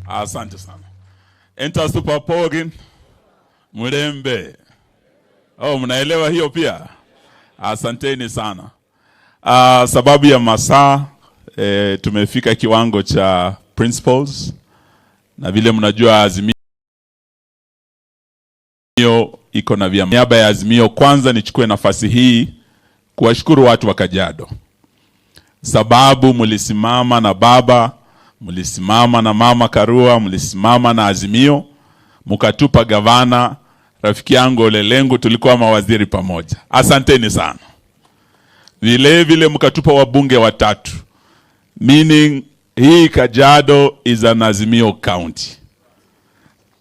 Asante sana. Enter super pogin. Murembe. Oh, mnaelewa hiyo pia? Asanteni sana. Sababu ya masaa tumefika kiwango cha principles, na vile mnajua azimio iko na vyama. Niaba ya azimio, kwanza nichukue nafasi hii kuwashukuru watu wa Kajiado, sababu mlisimama na baba, mlisimama na mama Karua, mlisimama na azimio, mkatupa gavana rafiki yangu Lenku, tulikuwa mawaziri pamoja. Asanteni sana. Vile vile mkatupa wabunge watatu, meaning hii Kajiado is an azimio county.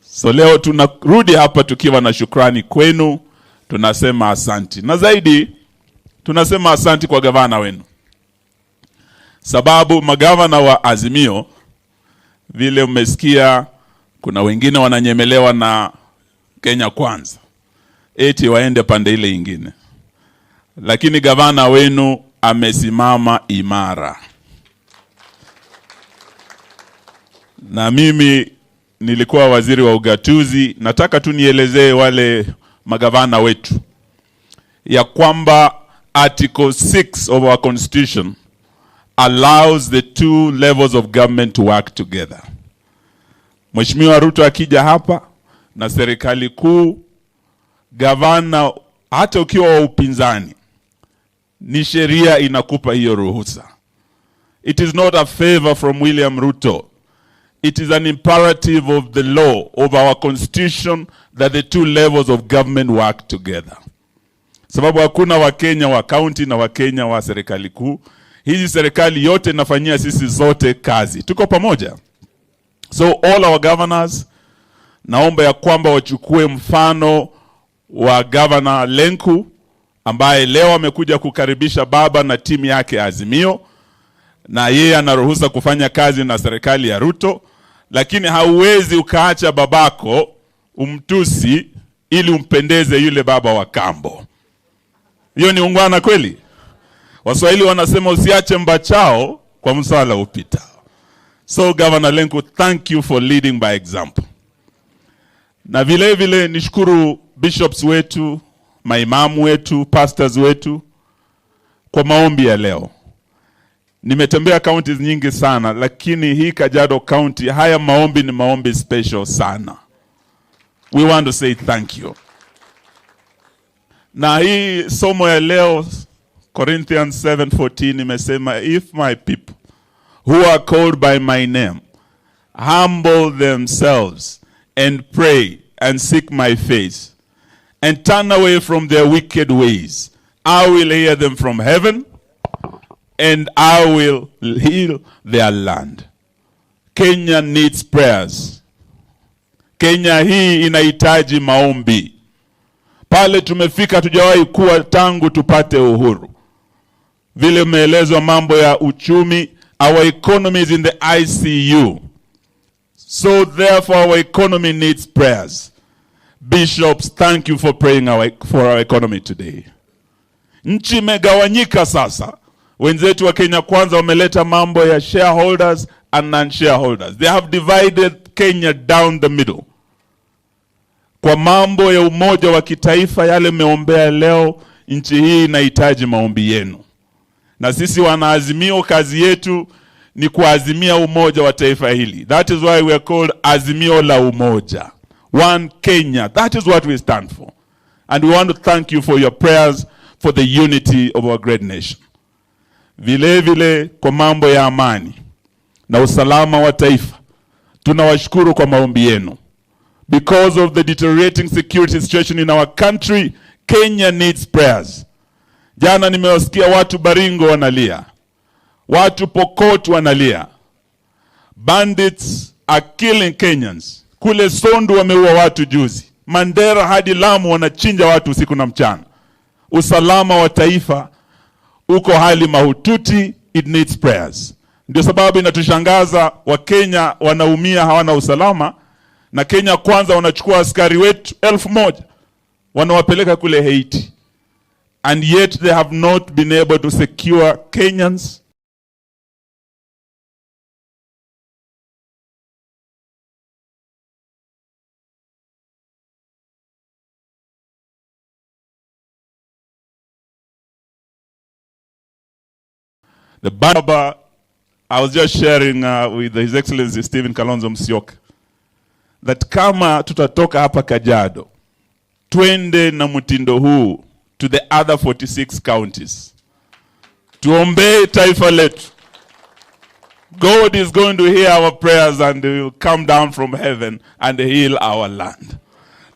So leo tunarudi hapa tukiwa na shukrani kwenu, tunasema asanti. Na zaidi tunasema asanti kwa gavana wenu, sababu magavana wa azimio, vile mmesikia, kuna wengine wananyemelewa na Kenya Kwanza eti waende pande ile ingine, lakini gavana wenu amesimama imara. Na mimi nilikuwa waziri wa ugatuzi, nataka tu nielezee wale magavana wetu ya kwamba Article 6 of our constitution allows the two levels of government to work together. Mheshimiwa RUTO akija hapa na serikali kuu, gavana hata ukiwa wa upinzani, ni sheria inakupa hiyo ruhusa. It is not a favor from William RUTO. It is an imperative of the law of our constitution that the two levels of government work together. Sababu hakuna Wakenya wa county na Wakenya wa serikali kuu. Hizi serikali yote inafanyia sisi zote kazi. Tuko pamoja. So all our governors, naomba ya kwamba wachukue mfano wa Governor Lenku, ambaye leo amekuja kukaribisha baba na timu yake azimio, na yeye anaruhusa kufanya kazi na serikali ya RUTO, lakini hauwezi ukaacha babako umtusi ili umpendeze yule baba wa kambo. Hiyo ni ungwana kweli? Waswahili wanasema usiache mbachao kwa msala upita. So Governor Lenku, thank you for leading by example. Na vile vile nishukuru bishops wetu, maimamu wetu, pastors wetu kwa maombi ya leo. Nimetembea counties nyingi sana, lakini hii Kajiado County, haya maombi ni maombi special sana. We want to say thank you. Na hii somo ya leo, Corinthians 7:14, imesema, if my people who are called by my name humble themselves and pray and seek my face and turn away from their wicked ways, I will hear them from heaven and I will heal their land. Kenya needs prayers. Kenya hii inahitaji maombi. Pale tumefika tujawahi kuwa tangu tupate uhuru. Vile umeelezwa mambo ya uchumi, our economy is in the ICU. So therefore our economy needs prayers. Bishops, thank you for praying for our economy today. Nchi imegawanyika sasa. Wenzetu wa Kenya Kwanza wameleta mambo ya shareholders and non-shareholders. They have divided Kenya down the middle. Kwa mambo ya umoja wa kitaifa yale meombea leo, nchi hii inahitaji maombi yenu. Na sisi wanaazimio, kazi yetu ni kuazimia umoja wa taifa hili. That is why we are called Azimio la Umoja. One Kenya. That is what we stand for. And we want to thank you for your prayers for the unity of our great nation. Vile vile kwa mambo ya amani na usalama wa taifa, tunawashukuru kwa maombi yenu. Because of the deteriorating security situation in our country, Kenya needs prayers. Jana nimewasikia watu Baringo wanalia, watu Pokot wanalia. Bandits are killing Kenyans. Kule Sondu wameua watu juzi. Mandera hadi Lamu wanachinja watu usiku na mchana. Usalama wa taifa uko hali mahututi, it needs prayers. Ndio sababu inatushangaza Wakenya wanaumia, hawana usalama, na Kenya Kwanza wanachukua askari wetu 1,000 wanawapeleka kule Haiti. And yet they have not been able to secure Kenyans The Baba, I was just sharing with His Excellency Stephen Kalonzo Musyoka that kama tutatoka hapa Kajiado, twende na mutindo huu to the other 46 counties. Tuombe taifa letu. God is going to hear our prayers and He will come down from heaven and heal our land.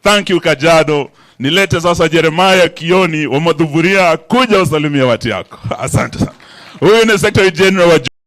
Thank you, Kajiado. Nilete sasa Jeremiah Kioni wa Madhuburia kuja usalimia watu yako. Asante sana. Huyu ni Secretary General wa